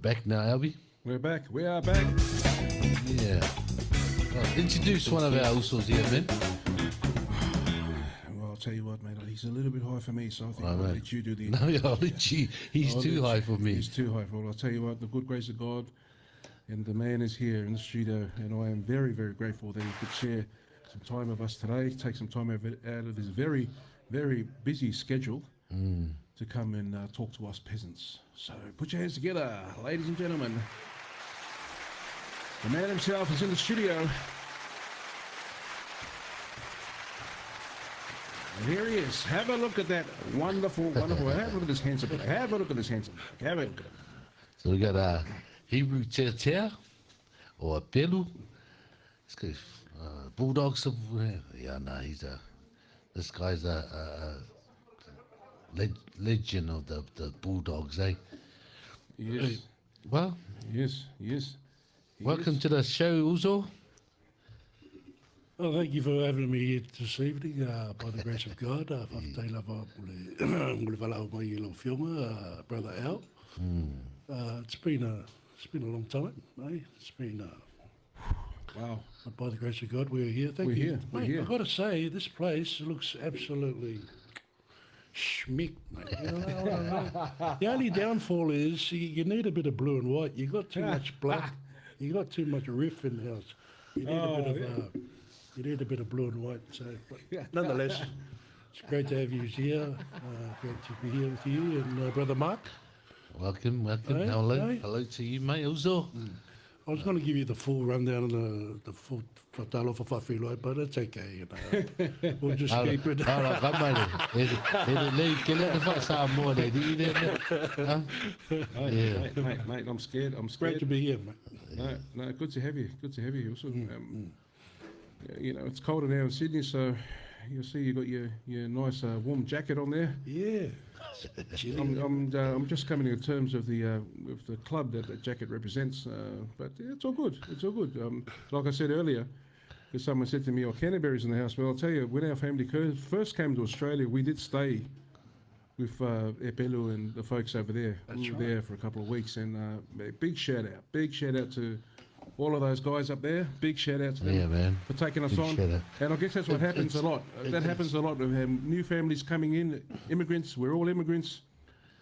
Back now, Albie. We're back. We are back. Yeah. Well, introduce one of our usos here, man. Well, I'll tell you what, mate. He's a little bit high for me, so I think Oh, I'll man. let you do the. No, I'll let you. He's I'll too let high you- for me. He's too high for me. I'll tell you what, the good grace of God, and the man is here in the studio, and I am very, very grateful that he could share some time with us today, take some time out of his very, very busy schedule to come and talk to us peasants. So put your hands together, ladies and gentlemen. The man himself is in the studio. And here he is. Have a look at that wonderful, wonderful. Have a look at this handsome. Have a look at this handsome. Have a look at him. So we got a Hebrew Tietie or a Pelu. This guy's Bulldog somewhere. Yeah, no, this guy's a legend of the Bulldogs, eh? Yes, Well, yes, yes. welcome to the show, Uzo. Well, thank you for having me here this evening. By the grace of God, whakatei lava mule walau mai I lo whionga, brother Al. It's been a long time, eh? It's been Wow. but by the grace of God, we're here. Thank We're you, here, we're mate. here. I've got to say, this place looks absolutely schmick, mate. You know, the only downfall is you need a bit of blue and white. You got too much black. You got too much riff in the house. You need a bit of you need a bit of blue and white. So, but nonetheless, it's great to have you here. Great to be here with you and brother Mark. Welcome. Hey, Hello. hey. Hello to you, mate, Uzo. I was going to give you the full rundown of the full whatalo for whawhiloi, but it's okay. You know. We'll just keep it. Ora, ka mai le. E le ke le fa sa mo le di le. Yeah. Mate, I'm scared. I'm Great scared. to be here, mate. No, good to have you. Good to have you. Also, you know, it's colder now in Sydney, so you'll see you got your nice warm jacket on there. Yeah. Chilly. I'm just coming to terms of the club that that jacket represents, but yeah, it's all good. It's all good. Like I said earlier, because someone said to me, "Oh, Canterbury's in the house." Well, I'll tell you, when our family first came to Australia, we did stay with Epelu and the folks over there. We were there for a couple of weeks, and big shout out to all of those guys up there. Big shout out to them Yeah, man. for taking us Big on. shout out. And I guess that's what happens a lot. That happens a lot. We have new families coming in, immigrants. We're all immigrants.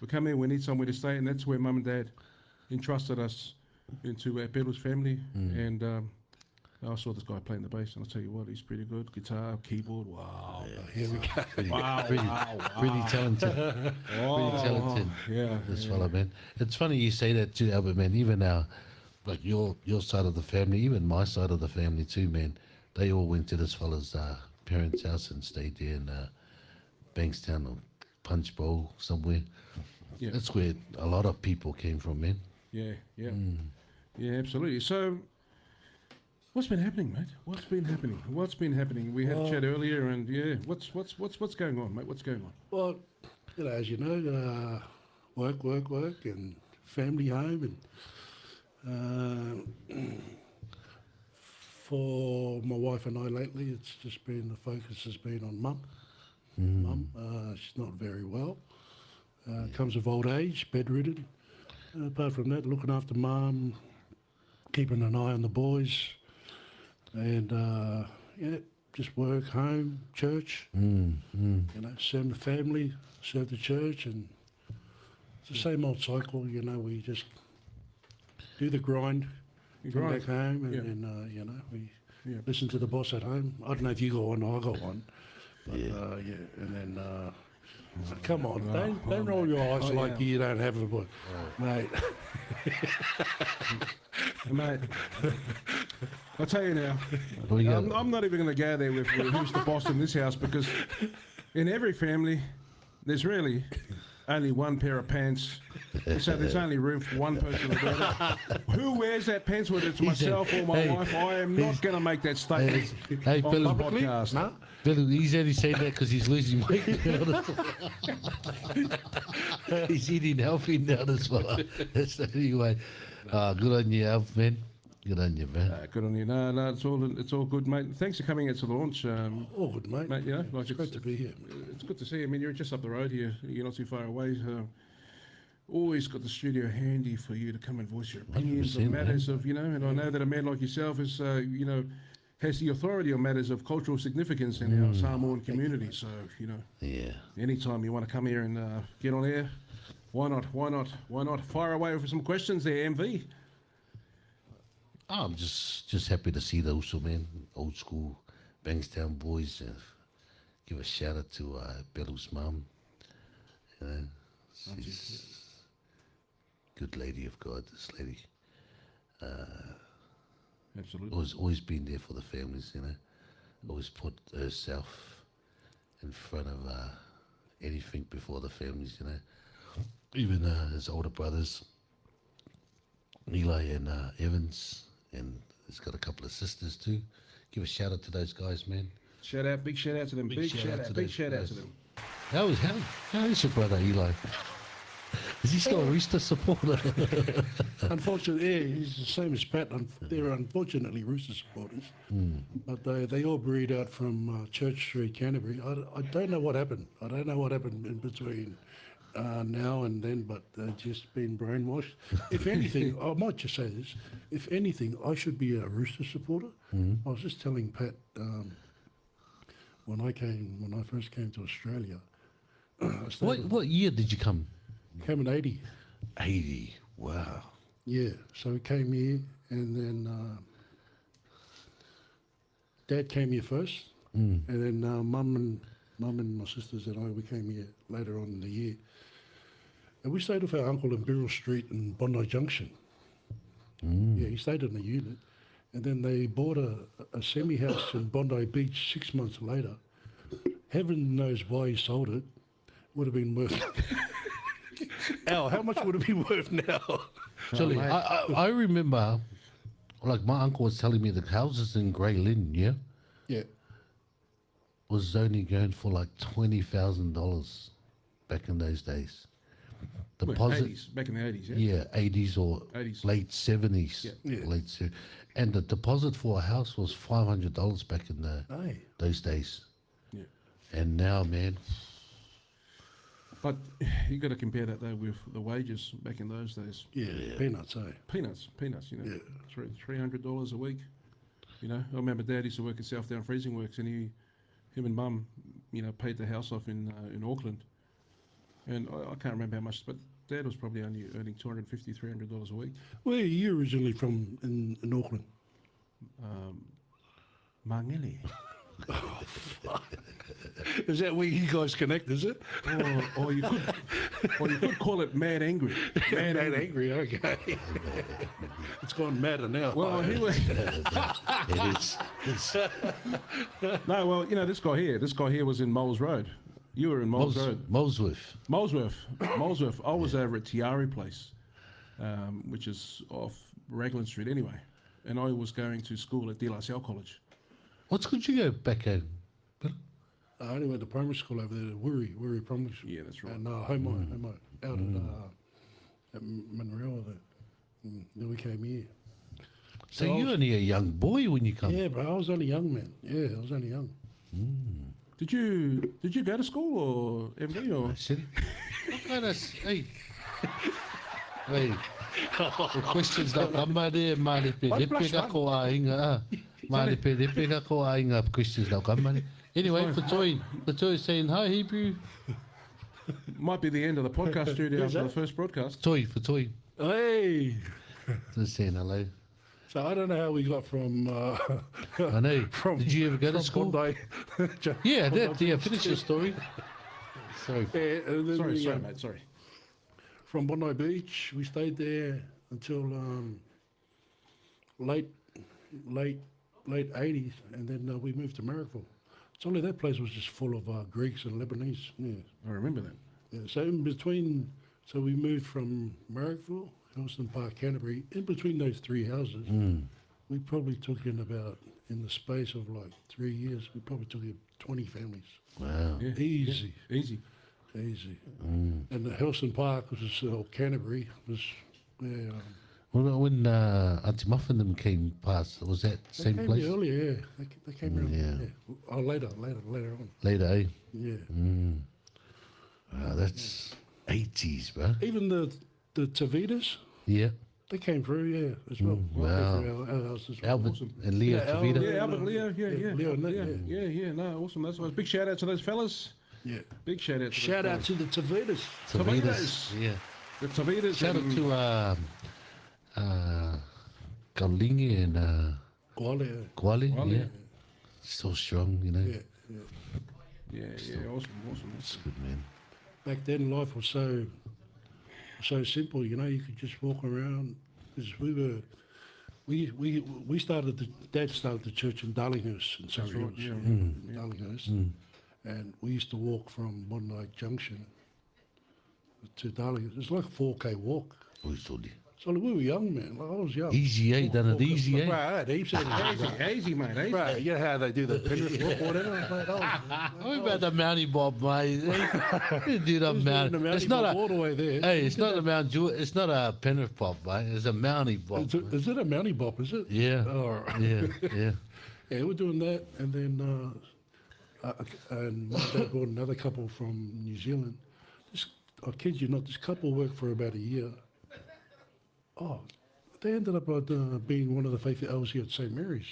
We come in, we need somewhere to stay, and that's where Mum and Dad entrusted us into Pelu's family. And I saw this guy playing the bass, and I'll tell you what, he's pretty good. Guitar, keyboard, wow. Here we go. Really talented. Really talented. Yeah. This fella, man. It's funny you say that too, Albert, man. Even like your side of the family, even my side of the family too, man. They all went to this fella's parents' house and stayed there in Bankstown or Punch Bowl somewhere. Yeah. That's where a lot of people came from, man. Yeah, yeah. Yeah, absolutely. So, what's been happening, mate? What's been happening? What's been happening? We had a chat earlier, and yeah, what's going on, mate? What's going on? Well, you know, as you know, work, and family home, and for my wife and I lately, it's just been the focus has been on Mum. Mum, she's not very well. Comes of old age, bedridden. Apart from that, looking after Mum, keeping an eye on the boys, and yeah, just work, home, church. You know, serve the family, serve the church, and it's the same old cycle. You know, we just do the grind, come back home, and then you know we listen to the boss at home. I don't know if you got one, I got one, but yeah, and then. Come on, don't roll your eyes like you don't have a boy, mate. Mate, I'll tell you now, What do you got? I'm not even going to go there with who's the boss in this house, because in every family, there's really only one pair of pants. So there's only room for one person to wear that. Who wears that pants, whether it's myself or my wife? I am not going to make that statement Hey, on Phil, the podcast. No? Phil, he's only saying that because he's losing weight. He's eating healthy now, this fella. That's the only way. Good on you, Alf, man. Good on you, man. Good on you. No, it's all good, mate. Thanks for coming out to the launch, All good, mate. mate. You know, like It's great to be here. It's good to see you. I mean, you're just up the road here. You're not too far away. always got the studio handy for you to come and voice your opinions 100%, on matters of, and I know that a man like yourself is, has the authority on matters of cultural significance in our Samoan community. So, Yeah. anytime you want to come here and get on air, why not? Why not? Why not? Fire away with some questions there, MV. Oh, I'm just happy to see those, man. Old school Bankstown boys. Give a shout out to Belu's mum. She's good lady of God, this lady. Absolutely. Always been there for the families, Always put herself in front of anything before the families, Even his older brothers, Eli and Evans, and he's got a couple of sisters too. Give a shout out to those guys, man. Big shout out to them. Big shout out to them. How is your brother Eli? Is he still a Rooster supporter? Unfortunately, yeah, he's the same as Pat. They're unfortunately Rooster supporters, but they all breed out from Church Street, Canterbury. I don't know what happened. I don't know what happened in between now and then, but they've just been brainwashed. If anything, I might just say this. If anything, I should be a Rooster supporter. I was just telling Pat when I first came to Australia. What year did you come? Came in 80. 80. Wow. Yeah, so we came here, and then Dad came here first, and then Mum and my sisters and I, we came here later on in the year. And we stayed with our uncle in Birrell Street in Bondi Junction. Yeah, he stayed in the unit. And then they bought a semi-house in Bondi Beach 6 months later. Heaven knows why he sold it. Would have been worth... Al, how much would it be worth now? Actually, I remember, like my uncle was telling me the houses in Grey Lynn, Yeah. was only going for like $20,000 back in those days. Deposit, 80s, back in the 80s, yeah, 80s or 80s. late 70s, Yeah. late and the deposit for a house was $500 back in Hey. those days. Yeah. And now, man, But you got to compare that though with the wages back in those days. Yeah, peanuts, eh? Peanuts, Yeah. $300 a week. I remember Dad used to work at Southdown Freezing Works, and him and Mum, paid the house off in Auckland. And I can't remember how much, but Dad was probably only earning $250, $300 a week. Where are you originally from in Auckland? Mangele. Is that where you guys connect, is it? or you could call it Mad Angry. Mad angry, okay. It's gone madder now. Well, he was. it is. No, well, this guy here was in Moles Road. You were in Moles Road. Molesworth. Molesworth. I was over at Tiari Place, which is off Raglan Street anyway. And I was going to school at De La Salle College. What school did you go back at? I only went to primary school over there, Wirri Primary School. Yeah, that's right. And Homo, out at Narellan there. Then we came here. So I you were only a young boy when you come. Yeah, but I was only young, man. Yeah, I was only young. Did you go to school or MD or? Silly. What kind of... Hey. Hey. The questions that come there, mali pe repega ko ainga. Mali pe repega ko ainga questions that come. Anyway, for saying hi Hebrew. Might be the end of the podcast studio after the first broadcast. For Toy. Hey! Just saying hello. So I don't know how we got from... I know. Did you ever go to school? Bondi. Yeah, finish your story. Sorry. Sorry, mate. Sorry. From Bondi Beach, we stayed there until late 80s, and then we moved to Marrickville. It's only that place was just full of Greeks and Lebanese. Yeah. I remember that. Yeah, so in between, so we moved from Marrickville, Helston Park, Canterbury. In between those three houses, we probably took in in the space of like 3 years, we probably took in 20 families. Wow. Yeah. Easy. Yeah. Easy. And the Helston Park was Canterbury was. What about when Auntie Muffin them came past? Was that They same came place? here earlier, yeah. They came around. yeah. Oh, later on. Later, eh? Yeah. Wow, that's 80s, bro. Even the Tavitas, Yeah. they came through, yeah, as well. wow. Came through our house as well. Albert Awesome. and Leo Yeah, Tavita. Albert. Yeah, Albert, Leo, Leo and that, yeah. No, awesome. That's big shout out to those fellas. Yeah. Big shout out. To Shout those out to the Tavitas. Tavitas. Tavitas. Yeah. the Tavitas. Shout out to Kaulingi and Qualia. Kwali. Kwali. Yeah. So strong, you know. Yeah, yeah. Yeah, awesome. It's good, man. Back then, life was so simple. You know, you could just walk around. Because we started. Dad started the church in Darlinghurst in Surrey right, Hills. yeah. Darlinghurst, and we used to walk from Bondi Junction to Darlinghurst. It was like a 4K walk. We saw the So we were young, man. Like, I was young. easy, eh? Done it easy, eh? Right, heaps of Easy, mate. Easy. Right, you know how they do the Penrith walk or whatever? Mate, What about the Mountie Bob, mate? You do the Mount. It's not all a. the way there. Hey, it's not a Mount Jewel. It's not a Penrith Bob, mate. It's a Mountie Bob. Is it a Mountie Bop, is it? Yeah. Oh, right. Yeah. Yeah, we're doing that, and then and my dad brought another couple from New Zealand. I kid you not, this couple worked for about a year. Oh, they ended up being one of the faithful elders here at St. Mary's.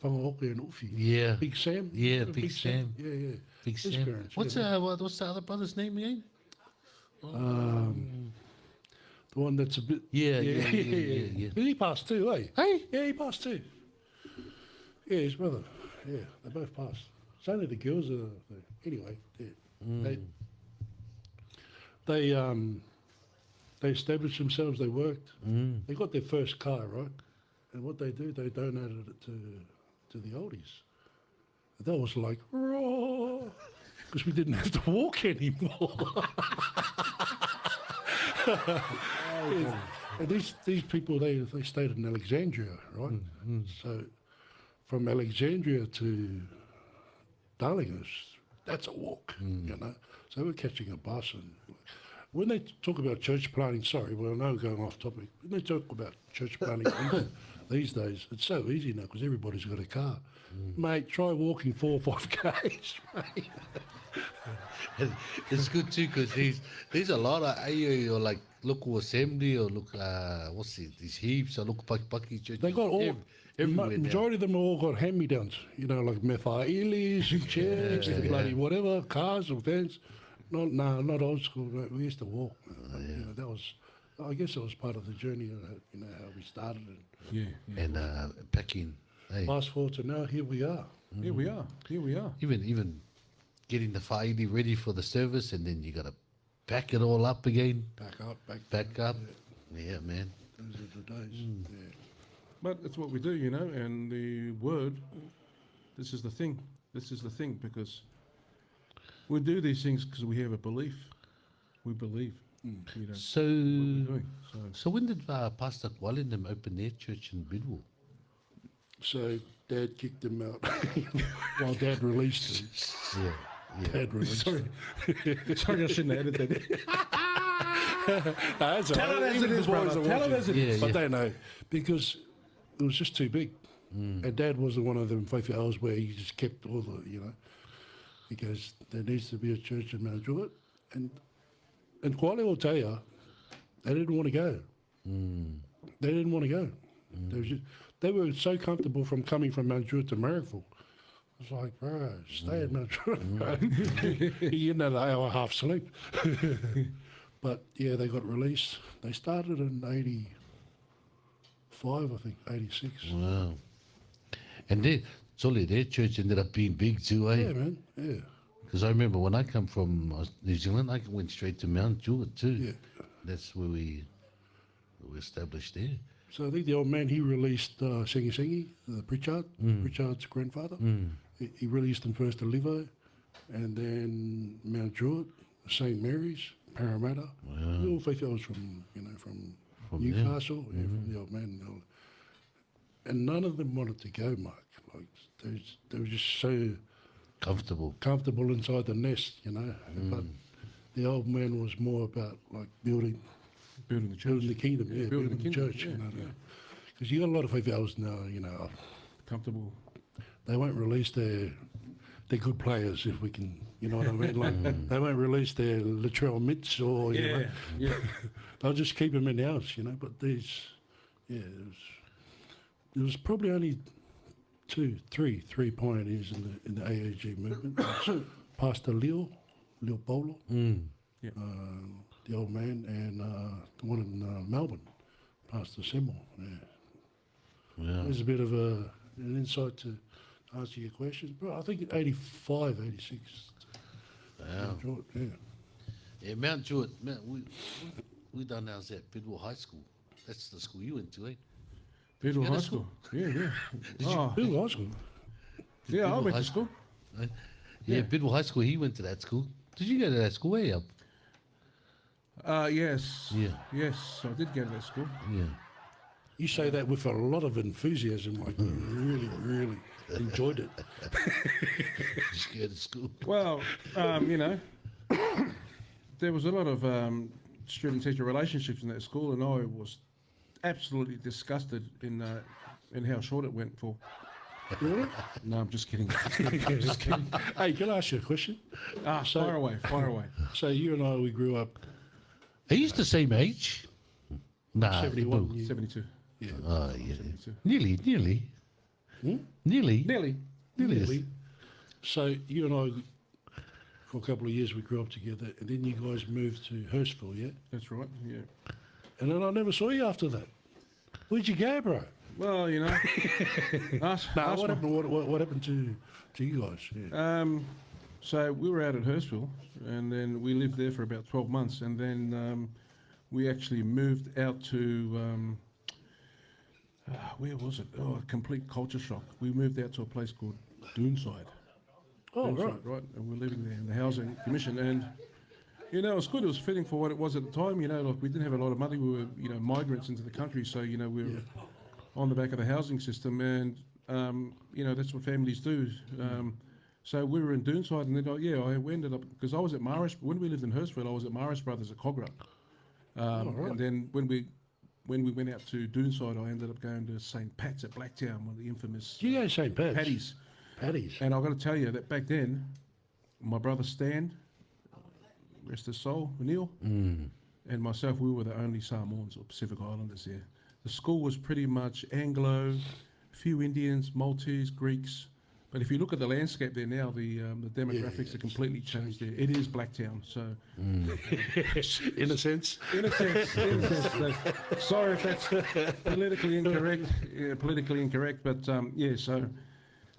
Whangahoke and Ufi. Yeah. Big Sam. Yeah, Remember Big Sam. Yeah. Big His Sam. parents, What's yeah. what's the other brother's name again? The one that's a bit. Yeah. But he passed too, eh? Hey. Yeah, he passed too. Yeah, his brother. Yeah, they both passed. It's only the girls that are there. Anyway, yeah. They established themselves. They worked. They got their first car, right? And what they do, they donated it to the oldies. And that was like, because we didn't have to walk anymore. And these people, they stayed in Alexandria, right? So from Alexandria to Darlinghurst, that's a walk, you know. So we're catching a bus, and when they talk about church planting, sorry, well, I know we're going off topic. When they talk about church planting these days, it's so easy now because everybody's got a car. Mate, try walking 4 or 5 Ks, mate. It's good too because there's a lot of AU or like local assembly or look what's it, these heaps or local Paki churches. They got all, everywhere now. majority of them all got hand-me-downs, you know, like Methailis and chairs and bloody whatever, cars and vans. Not old school. Right? We used to walk. You know, that was, I guess, it was part of the journey. You know how we started. And And packing. Hey, fast forward to now, here we are. Here we are. even getting the Whaidi ready for the service, and then you got to pack it all up again. Back up. Yeah, man. Those are the days. Yeah. But it's what we do, you know. And the word, this is the thing. Because we do these things because we have a belief. We believe. You know, So, what we're doing. so when did Pastor Kwali and them open their church in Bidwell? So Dad kicked him out while Dad released him. Yeah. Dad released him. Sorry, I shouldn't have edited that. That's Tell it as it is, brother. Tell it as it is. Yeah, But they know because it was just too big. And Dad wasn't one of them faithful hours where he just kept all the, you know, because there needs to be a church in Mount Druitt. And Kwale will tell you, they didn't want to go. They didn't want to go. They were so comfortable from coming from Mount Druitt to Marrickville. It's like, bro, stay at Mount Druitt, bro. You know, they were half asleep. But yeah, they got released. They started in 85, I think, 86. Wow. And their church ended up being big too, eh? Yeah, man, yeah. Because I remember when I come from New Zealand, I went straight to Mount Druitt too. Yeah. That's where we established there. So I think the old man, he released Sengi, Pritchard's grandfather. He released them first to Livo, and then Mount Druitt, St. Mary's, Parramatta. They all faithful from Newcastle, from the old man. And none of them wanted to go, Mark. Like they were just so comfortable inside the nest, you know. But the old man was more about like building Building the church. building the kingdom, building the kingdom, church. yeah, You know, because you got a lot of faithfuls now, you know, Comfortable. they won't release their good players if we can You know what I mean? Like they won't release their Latrell mitts or you know, Yeah. they'll just keep them in the house, you know. But these, yeah, there was probably only three pioneers in the AAG movement. Pastor Leo Bolo, Yeah. the old man, and the one in Melbourne, Pastor Semmel. Yeah. Yeah. There's a bit of an insight to answer your question. But I think 85, 86. Wow. Yeah. Yeah, Mount Druitt, we done ours at Bidwell High School. That's the school you went to, eh? Bidwell go to High School. Yeah. Bill High School. Yeah, I Bidwell went High to school. Yeah, Yeah. Bidwell High School, he went to that school. Did you go to that school, eh? Yes. Yeah. Yes, I did go to that school. Yeah. You say that with a lot of enthusiasm, like you really enjoyed it. Just go to school. Well, you know, there was a lot of student-teacher relationships in that school, and I was absolutely disgusted in how short it went for. Really? No, I'm just kidding. I'm just kidding. Hey, can I ask you a question? So- Fire away. So you and I, we grew up Are you the same age? Nah. 71. Boo. You, 72. yeah. Oh, yeah. 72. Nearly. Hmm? Nearly. Nearly. Nearly. So you and I, for a couple of years, we grew up together, and then you guys moved to Hurstville, yeah? That's right, yeah. And then I never saw you after that. Where'd you go, bro? Well, you know. What happened? What happened to you guys? Yeah. So we were out at Hurstville, and then we lived there for about 12 months, and then we actually moved out to, where was it? Oh, a complete culture shock. We moved out to a place called Doonside. Oh, Doonside, right. And we're living there in the Housing Commission, and, you know, it was good. It was fitting for what it was at the time. You know, like we didn't have a lot of money. We were, you know, migrants into the country, so, you know, we were on the back of the housing system, and, you know, that's what families do. So we were in Doonside, and then we ended up, because I was at Maris, when we lived in Hurstville, I was at Maris Brothers at Cogra. right. And then when we went out to Doonside, I ended up going to St. Pat's at Blacktown, one of the infamous You go to St. Pat's? Paddies. Paddy's. And I've got to tell you that back then, my brother Stan, rest his soul, Neil, and myself, we were the only Samoans or Pacific Islanders there. The school was pretty much Anglo, a few Indians, Maltese, Greeks. But if you look at the landscape there now, the demographics are completely changed there. It is Blacktown, so In a sense. in a sense, sorry if that's politically incorrect, but yeah. So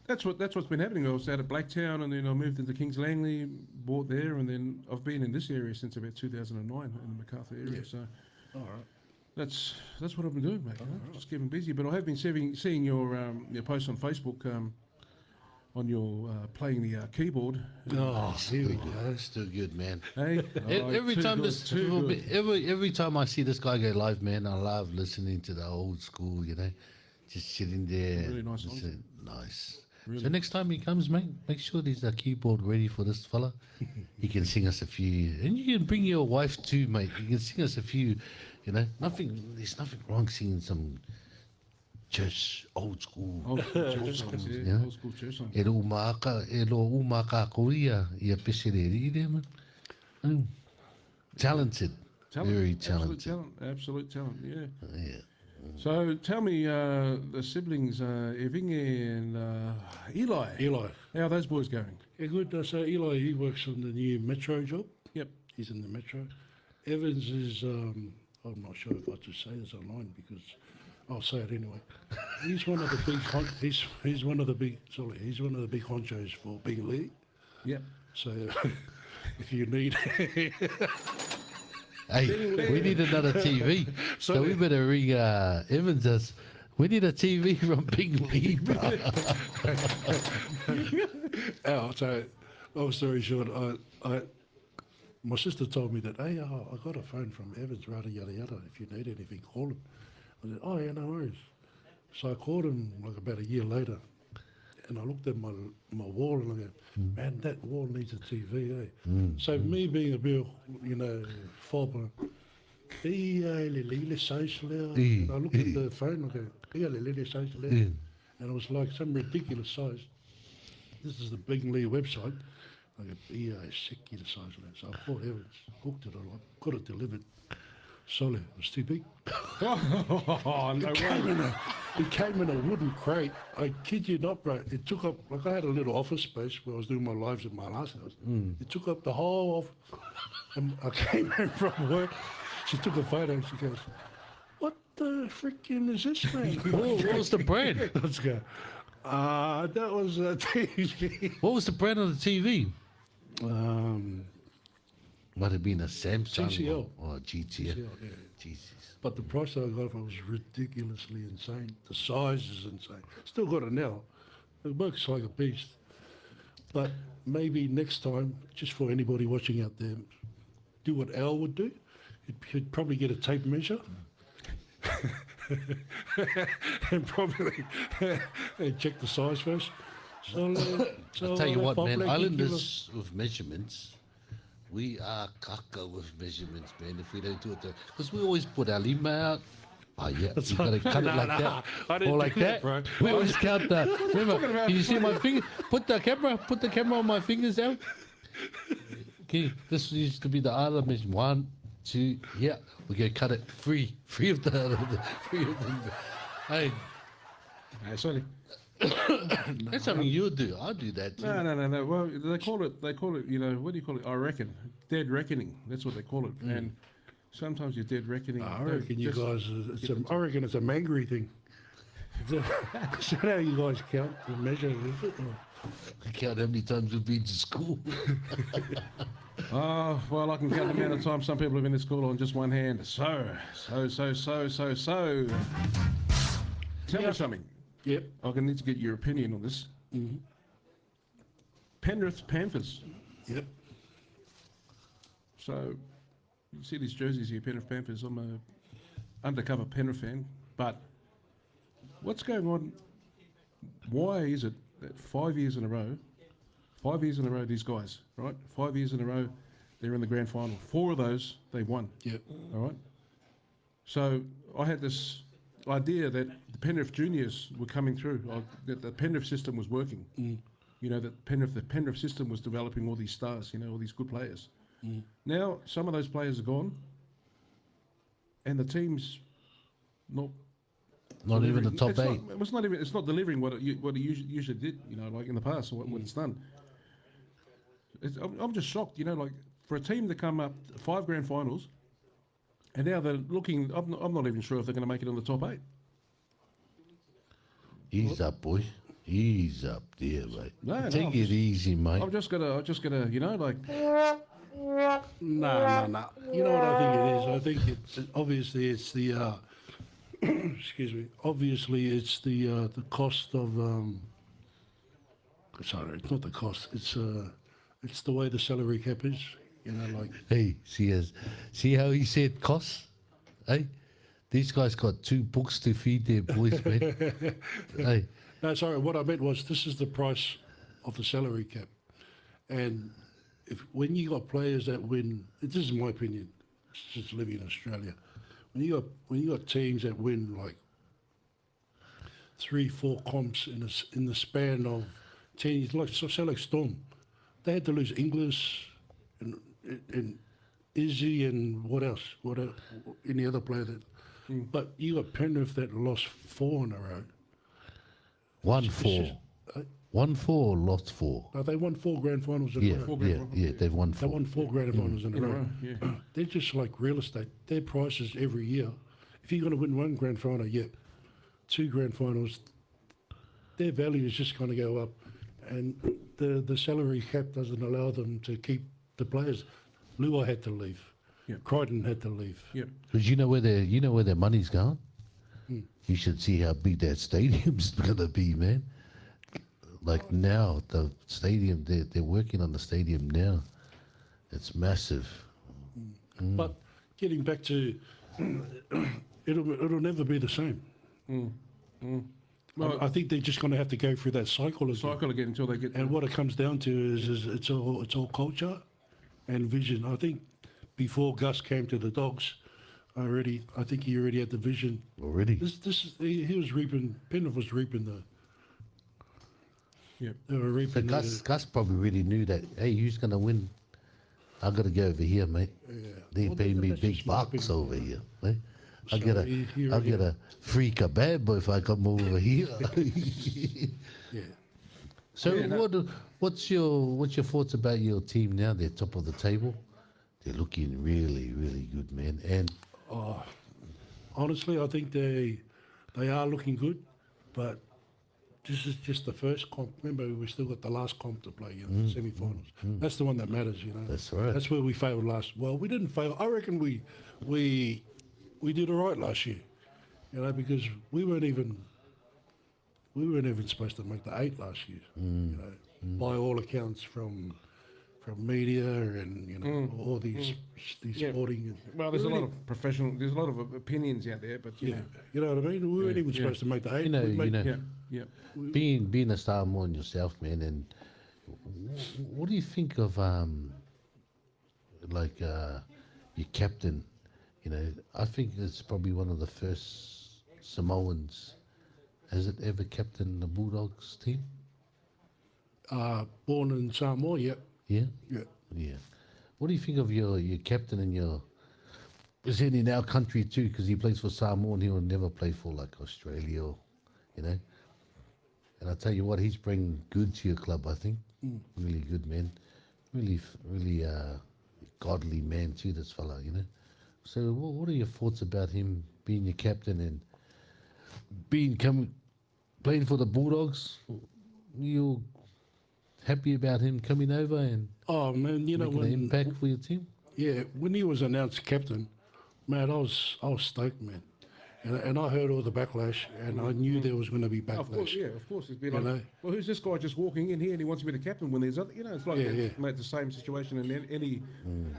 that's what's been happening. I was out at Blacktown, and then I moved into Kings Langley, bought there, and then I've been in this area since about 2009 in the MacArthur area. So All right. that's what I've been doing, mate. Just keeping busy. But I have been seeing your posts on Facebook. On your playing the keyboard. Oh, here we go. That's still good, man. Hey, Every too time good, this, too good. every time I see this guy go live, man, I love listening to the old school. You know, just sitting there. Really nice songs. listen- Nice. Really. So next time he comes, mate, make sure there's a keyboard ready for this fella. He can sing us a few, and you can bring your wife too, mate. You can sing us a few. You know, there's nothing wrong singing some church, old school. Old school church songs, yeah. Yeah. Old school church songs. E lo umaka koria ia pesereri there, man. Talented. Very talented. Absolute talent, yeah. Yeah. So tell me, the siblings, Evinge and Eli, Eli. how are those boys going? Yeah, good. So Eli, he works on the new Metro job. Yep. He's in the Metro. Evans is, I'm not sure if I should say this online because I'll say it anyway. He's one of the big, he's one of the big honchos for Big League. Yep. So if you need, Hey, we need another TV. So we better ring Evans us. We need a TV from Big League. so long story short, my sister told me that, hey, I got a phone from Evans, yada, yada, yada. If you need anything, call him. I said, oh, yeah, no worries. So I called him like about a year later, and I looked at my wall and I go, man, that wall needs a TV, eh? So me being a real, fobber, I looked at the phone and I go, and it was like some ridiculous size. This is the Big Lee website. Like a EA sicky the size of that. So I thought Evans hooked it. I got it delivered. Solid. It was too big. Oh, no way. It came in a wooden crate. I kid you not, bro. It took up, like I had a little office space where I was doing my lives at my last house. It took up the whole of, and I came home from work. She took a photo. She goes, "What the freaking is this, man?" What was the brand? Let's go. That was a TV. What was the brand of the TV? Um, Might have been a Samsung TCL. or GTL. TCL, yeah. Jesus. But the price that I got for it was ridiculously insane. The size is insane. Still got it now. It works like a beast. But maybe next time, just for anybody watching out there, do what Al would do. He'd probably get a tape measure. And probably and check the size first. So, I'll tell you what, man, Bob, Islanders with measurements, we are caca with measurements, man, if we don't do it. Because we always put our lima out. Oh, yeah, you got to cut it like that. I didn't Or like do that. that, bro. We always count that. Remember, can you see my finger? Put the camera on my fingers out. Okay, this used to be the other measurement. 1, 2, yeah. We're going to cut it free of the Hey, No, sorry. that's something you would do. I'd do that too. No. Well, they call it, you know, what do you call it? I reckon. Dead reckoning. That's what they call it. And sometimes your dead reckoning. I don't reckon you just- guys, I reckon it's a mangry thing. Is that how you guys count the measure? Is it? Or- I count how many times we've been to school. Oh, well, I can count the amount of time some people have been to school on just one hand. So. Tell me something. Yep. I'm going to need to get your opinion on this. Penrith Panthers. Yep. So, you see these jerseys here, Penrith Panthers. I'm a undercover Penrith fan. But what's going on? Why is it that 5 years in a row, these guys, right? 5 years in a row, they're in the grand final. 4 of those, they won. Yep. All right. So I had this idea that the Penrith juniors were coming through, that the Penrith system was working. You know, that the Penrith system was developing all these stars, you know, all these good players. Now, some of those players are gone, and the team's not. Not even the delivering. top It's 8. Not, it's not even. It's not delivering what it usually did. You know, like in the past, or what it's done. I'm just shocked. You know, like for a team to come up 5 grand finals, and now they're looking. I'm not even sure if they're going to make it in the top 8. Ease up, boy. Ease up there, mate. No, Take I'm it easy, mate. I'm just gonna, you know, like. No. You know what I think it is? I think it's obviously it's the excuse me. Obviously it's the cost of sorry, it's not the cost. It's the way the salary cap is. You know, like Hey, see how he said costs? Hey, these guys got 2 books to feed their boys, man. Hey, no, sorry. What I meant was this is the price of the salary cap, and when you got players that win, this is my opinion, just living in Australia, when you got teams that win like 3-4 comps in the span of 10 years, like so like Storm, they had to lose Inglis and Izzy and what else? Any other player that? But you got Penrith that lost 4 in a row. 1-4. 1-4, lost 4. No, they won 4 grand finals in Yeah, a row. they've won They 4. won 4 grand finals in a row. Yeah. They're just like real estate. Their prices every year. If you're going to win 1 grand final, 2 grand finals, their value is just going to go up. And the salary cap doesn't allow them to keep the players. Lua had to leave. Yeah. Crichton had to leave. Yep. Because you know where their money's gone? You should see how big that stadium's going to be, man. Like now, the stadium, they're working on the stadium now. It's massive. But getting back to, it'll never be the same. Well, I think they're just going to have to go through that cycle again. cycle again until they get. And what it comes down to is it's all culture and vision. I think before Gus came to the Dogs, I think he already had the vision. Already? He was reaping. Penrith was reaping Yep. They were So reaping Gus probably really knew that, hey, who's going to win? I got to go over here, mate. They Well, pay me that's big just my bucks opinion, over you here. Eh? I So get a, he I already- get a free kebab if I come over here. Yeah. So Yeah, no. what's your thoughts about your team now? They're top of the table. They're looking really, really good, man. And Honestly, I think they are looking good, but this is just the first comp. Remember, we still got the last comp to play, the semi-finals. That's the one that matters, That's right. That's where we failed last. Well, we didn't fail. I reckon we did all right last year, because we weren't even supposed to make the 8 last year. By all accounts from media and all these Yeah. sporting. Well, there's a lot of there's a lot of opinions out there, but Yeah, you know what I mean. We weren't even supposed to make the 8. You know, We made- yeah. being a Samoan yourself, man, and what do you think of your captain? I think it's probably one of the first Samoans. Has it ever captained the Bulldogs team? born in Samoa. Yep. Yeah, Yeah. yeah. What do you think of your captain and your? Is he in our country too? Because he plays for Samoa and he will never play for like Australia, or, And I tell you what, he's bringing good to your club. I think really good man, really godly man too. This fella, So what are your thoughts about him being your captain and playing for the Bulldogs? You happy about him coming over and Oh man, making an impact for your team? when he was announced captain, man, I was stoked, man. And I heard all the backlash, and I knew there was going to be backlash. Of course, yeah, of course. It's been You like, know? well, who's this guy just walking in here and he wants to be the captain when there's other, it's like Yeah, yeah. mate, the same situation in any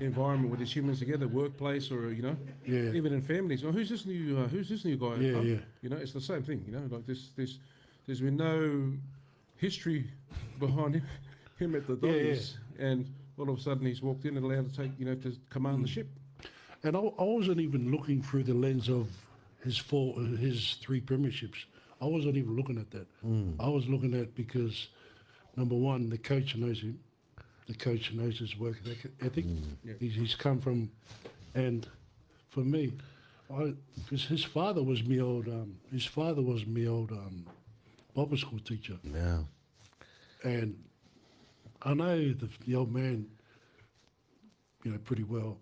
environment where there's humans together, workplace or Yeah. even in families. Oh, who's this new guy? Yeah, huh? yeah. It's the same thing. Like there's been no history behind him at the Yeah, yeah. Doggies, and all of a sudden he's walked in and allowed to take to command the ship. And I wasn't even looking through the lens of his 3 premierships. I wasn't even looking at that. I was looking at because, number one, the coach knows him. The coach knows his work ethic. Yeah. He's come from, and for me, because his father was me old Bible school teacher, Yeah. and I know the old man, pretty well.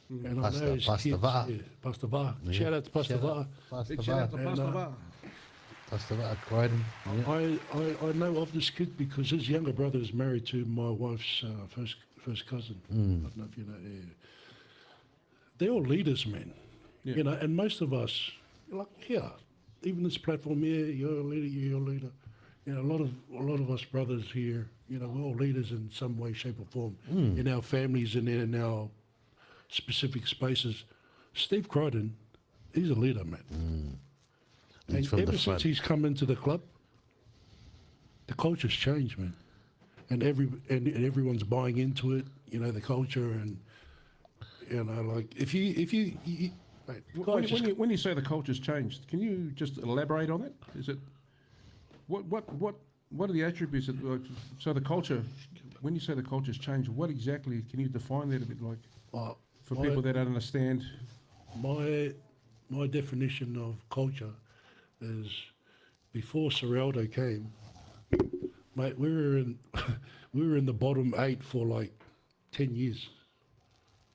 And I know his Pastor kids. Va. Yeah, Pastor Va. Yeah. Shout out to Pastor Shout Va. out Pastor Big shout out to Va. Pastor And, Va. Pastor Va, Croydon. Yeah. I know of this kid because his younger brother is married to my wife's first cousin. I don't know if you know. Yeah. They're all leaders, man. Yeah. And most of us, like here, even this platform here, you're a leader, you're a leader. A lot of us brothers here, we're all leaders in some way, shape, or form in our families and in our specific spaces. Steve Croydon, he's a leader, man. Leads And from the ever front. since he's come into the club, the culture's changed, man. And everyone's buying into it, the culture, and like if you mate, guys just- When you say the culture's changed, can you just elaborate on it? Is it what are the attributes that, so the culture? When you say the culture's changed, what exactly can you define that a bit like for my- people that don't understand? My definition of culture is before Serraldo came, mate. We were in the bottom 8 for like 10 years.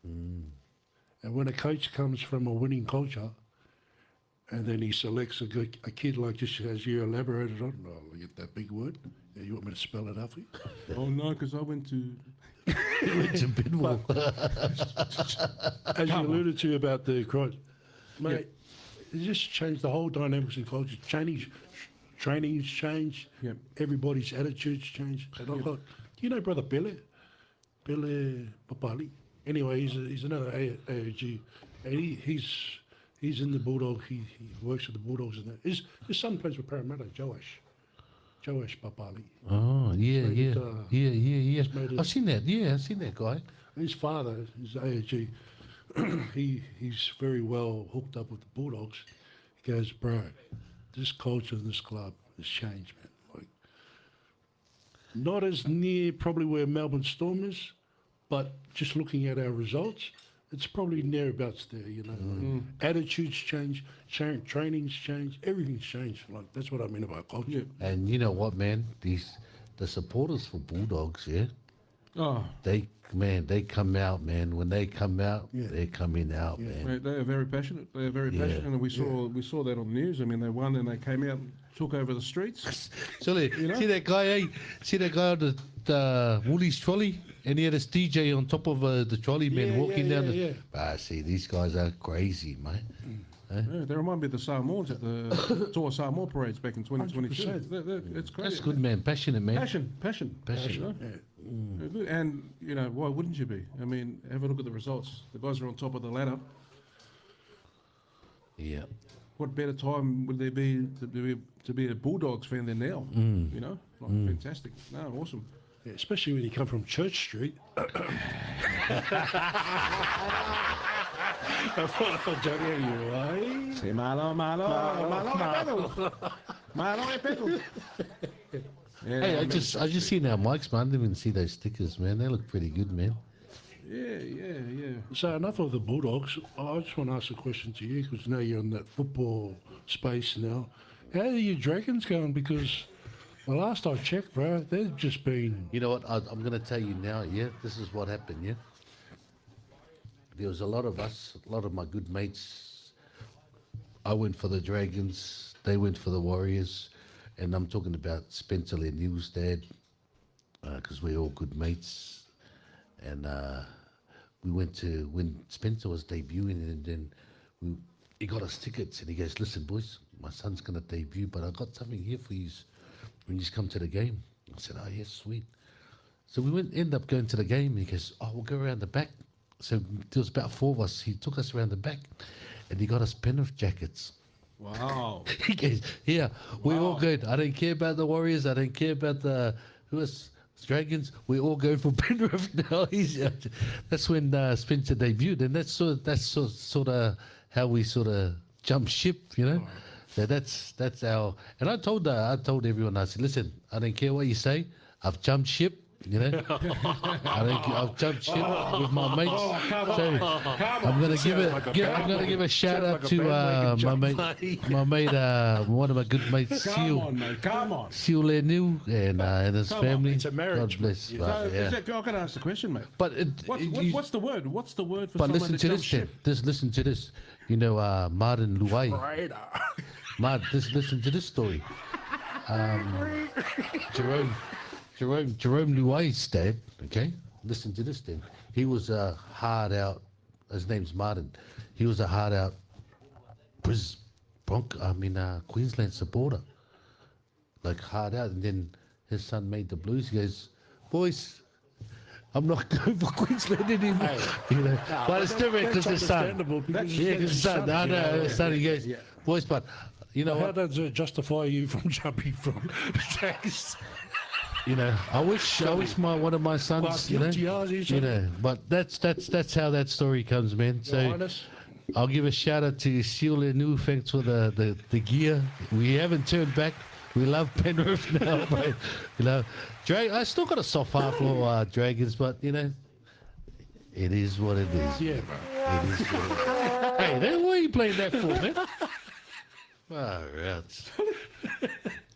And when a coach comes from a winning culture, and then he selects a kid like just as you elaborated on, I'll get that big word. Yeah, you want me to spell it out for you? Oh no, because I went to. It's a bit more. As you alluded to about the cross, mate, it just changed the whole dynamics and culture. Training's changed. Yep. Everybody's attitudes changed. And I'm like, do you know Brother Pele Papali? Anyway, he's another AOG, and he's in the Bulldog. He works with the Bulldogs and that. His son plays with Parramatta, Joash Papali. Oh, yeah. made it, Yeah. made it- I've seen that. Yeah, I've seen that guy. His father is AOG. He's very well hooked up with the Bulldogs. He goes, bro, this culture in this club has changed, man. Like, Not as near probably where Melbourne Storm is, but just looking at our results, it's probably nearabouts there, you know. Attitudes change, training's changed, everything's changed. Like, that's what I mean about culture. Yeah. And you know what, man? The supporters for Bulldogs, yeah, Oh, they come out, man. When they come out, Yeah. they're coming out, Yeah. man. mate, they are very passionate. They are very Yeah. passionate, and we saw that on the news. I mean, they won and they came out and took over the streets. So know? see that guy, eh? See that guy on the Woolies trolley, and he had his DJ on top of the trolley, man, Yeah, walking yeah, down. yeah, Ah, see, these guys are crazy, mate. Yeah, they remind me of the Samoans at the Toa Samoa parades back in 2022. 100%. It's crazy. That's good, man. Passionate, man. Passion. Passion. You know? Yeah. They're good. And, you know, why wouldn't you be? I mean, have a look at the results. The guys are on top of the ladder. Yeah. What better time would there be to be a Bulldogs fan than now? You know? Like, fantastic. No, awesome. Yeah, especially when you come from Church Street. Say malo e pedo. Hey, I just seen our mics, man. I didn't even see those stickers, man. They look pretty good, man. Yeah. So enough of the Bulldogs. I just want to ask a question to you because now you're in that football space now. How are your Dragons going? Because the last I checked, bro, they've just been. You know what? I'm going to tell you now, yeah? This is what happened, yeah? There was a lot of us, a lot of my good mates. I went for the Dragons. They went for the Warriors. And I'm talking about Spencer Lenieu's dad, because we're all good mates. And we went to, when Spencer was debuting, and then he got us tickets, and he goes, listen, boys, my son's going to debut, but I got something here for you when you come to the game. I said, oh, yes, sweet. So we ended up going to the game, and he goes, oh, we'll go around the back. So there was about 4 of us. He took us around the back, and he got us Penrith jackets. Wow. He goes, yeah, we're all Wow. good. I don't care about the Warriors. I don't care about the Dragons. We're all going for Penrith now. That's when Spencer debuted, and that's sort of how we sort of jump ship, you know. So that's our. And I told everyone, I said, listen, I don't care what you say. I've jumped ship. You know, I've jumped ship with my mates. I'm gonna give a shout out to my mate, one of my good mates, Come on. Seal Leniu and his family. it's a marriage, God bless. mate. But, yeah. I gotta ask the question, mate. But What's the word? What's the word for but someone listen that to jumps this, then. ship? Just listen to this. You know, Martin Luai. Listen to this story. Jerome Luai's dad, okay? Listen to this then. He was a hard out, his name's Martin. He was a hard out Queensland supporter. Like hard out. And then his son made the Blues. He goes, boys, I'm not going for Queensland anymore. You know, but it's different because his son. Understandable because Yeah, because his son. I know, his son, he goes, boys, but you know How what? does it justify you from jumping from Dragons? You know, I wish one of my sons, you know, but that's how that story comes, man. So Honest? I'll give a shout out to Seal Leniu. Thanks for the gear. We haven't turned back. We love Penrith now, but you know, I still got a soft heart for Dragons, but you know, it is what it is. Yeah, bro. It is what it is. Hey, then what are you playing that for, man? Oh, rats.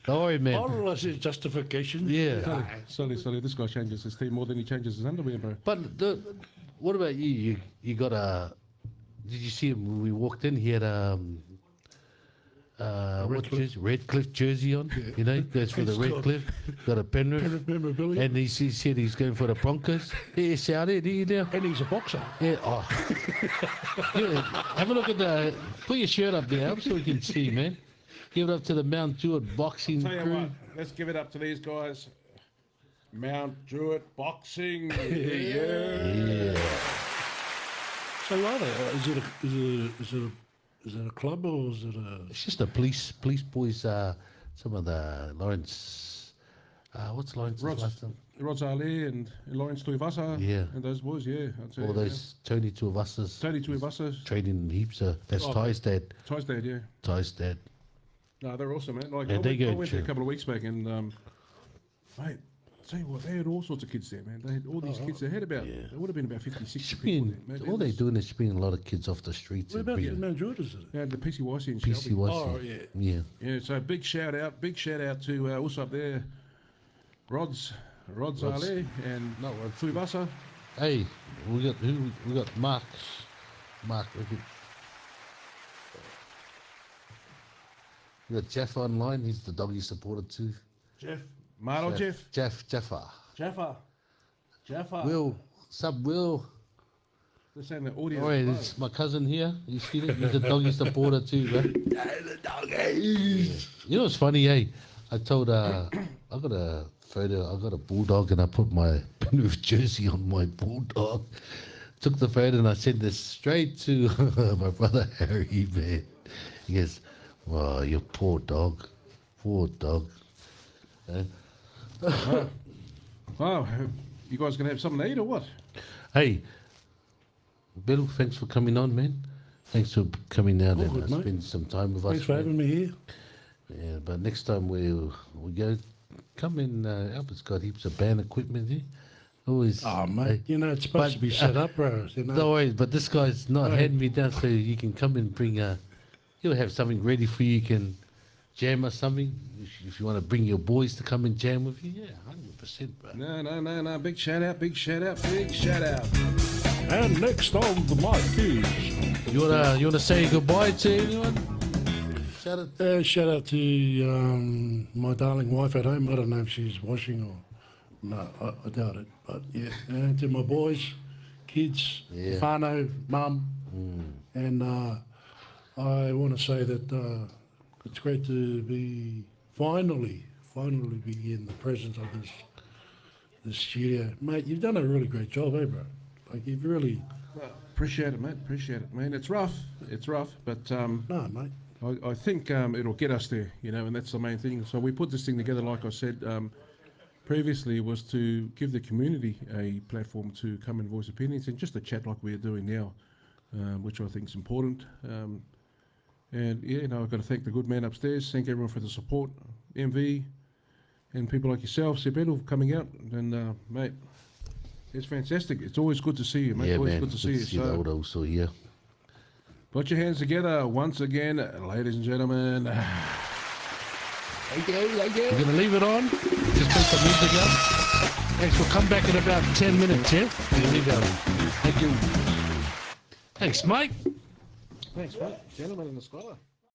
Don't worry, man. All I said justification. Yeah. Sorry. This guy changes his team more than he changes his underwear, bro. But what about you? You got a? Did you see him when we walked in? He had Redcliffe jersey on. You know, goes for the Redcliffe. Got a Penrith. Memorabilia. And he said he's going for the Broncos. Yeah, shout it, you know. And he's a boxer. Yeah. Oh. Yeah, have a look at put your shirt up there so we can see, man. Give it up to the Mount Druitt boxing Tell you crew. what, let's give it up to these guys. Mount Druitt Boxing. Yeah. So what? Is it a club or is it a? It's just a police boys. Some of the Lawrence. What's Lawrence's last name? Rod Ali and Lawrence Tuivasa. Yeah. And those boys, yeah. I'd say, All those Tony Tuivasas. Tony Tuivasa. Trading heaps. That's Oh, Ty's dad. Ty's dad, yeah. Ty's dad. No, they're awesome, man. Like, Yeah, I they went go there a true. couple of weeks back and, mate, tell you what, they had all sorts of kids there, man. They had all these kids. They had about, Yeah. there would have been about 50, 60 people Spin, there. Man, all they're doing is spinning a lot of kids off the streets. What and about bringing- the Mount George, is it? Yeah, the PCYC in PC Shelby. was Oh, yeah. yeah. Yeah, so big shout out to also up there, Rods Ale and No, Rods. Fuibasa. Hey, we got Mark. Mark, we got Jeff online. He's the doggy supporter too. Jeff. Marlo Jeff. Jeffer. Jeffer. Will, sub Will. They're saying the audio. Oh, wait, is it's my cousin here. You see that? He's a doggy supporter too, man. The doggies. You know what's funny, hey? I told I got a photo. I got a bulldog, and I put my Penrith jersey on my bulldog. Took the photo and I sent this straight to my brother Harry. Man, he goes, "Wow, you poor dog, poor dog." Wow, you guys gonna have something to eat or what? Hey, Bill, thanks for coming on, man. Thanks for coming out and good, mate. spend some time with Thanks us. for man. having me here. Yeah, but next time we go, come in. Albert's got heaps of band equipment here. Always. Oh, mate, you know, it's supposed to be set up, bro. You know. No worries, but this guy's not handing me down, so you can come and bring. He'll have something ready for you. You can jam or something if you want to bring your boys to come and jam with you. Yeah, 100%, bro. No. Big shout out. And next on the mic is... You wanna say goodbye to anyone? Shout out to my darling wife at home. I don't know if she's washing or... No, I doubt it. But yeah, and to my boys, kids, Yeah. whānau, mum. And I want to say that it's great to be finally be in the presence of this studio. Mate, you've done a really great job, eh, bro? Like, you've really... Appreciate it, mate. It's rough, but No, mate. I think it'll get us there, you know, and that's the main thing. So we put this thing together, like I said previously, was to give the community a platform to come and voice opinions and just a chat like we're doing now, which I think is important. And yeah, you know, I've got to thank the good man upstairs, thank everyone for the support, MV, and people like yourself, Sebelo, coming out. And mate, it's fantastic. It's always good to see you, mate. Yeah, Always man. good to see you. the So old also here. put your hands together once again, ladies and gentlemen. We're gonna leave it on. Just put some music up. Thanks. We'll come back in about 10 minutes. Yeah. We'll leave it on. Thank you. Thanks, Mike. Thanks, mate. Gentlemen in the scholar.